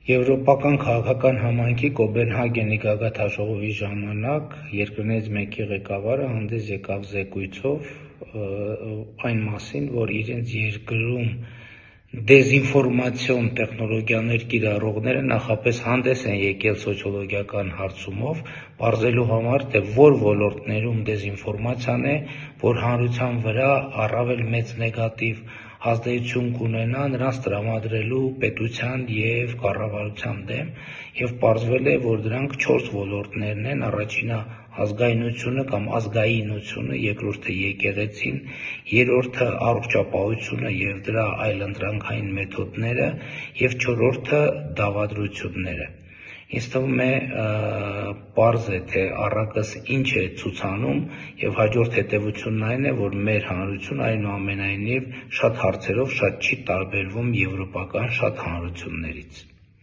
Եվրոպական քաղաքական համայնքի Կոպենհագենի գագաթնաժողովի ժամանակ երկրներից մեկի ղեկավարը հանդես եկավ զեկույցով այն մասին, որ իրենց երկրում դեզինֆորմացիոն տեխնոլոգիաներ կիրառողները նախապես հանդես են եկել սոցիոլոգիական հարցումով, պարզելու համար, թե որ ոլորտներում դեզինֆորմացիան է, որ հանրության վրա առավել մեծ նեգատիվ ազդեցություն կունենա նրանց տրամադրելու պետության և կառավարության դեմ, և պարզվել է, որ դրանք 4 ոլորտներն են. առաջինը ազգայնությունը կամ ազգայինությունը, երկրորդը եկեղեցին, երրորդը առողջապահությունը և դրա այլընտրանքային մեթոդները և չորրորդը դավադրությունները։ Ինձ թվում է պարզ է, թե առակս ինչ է ցուցանում, և հաջորդ հետևությունն այն է, որ մեր հանրությունը այնուամենայնիվ շատ հարցերով շատ չի տարբերվում եվրոպական շատ հանրություններից։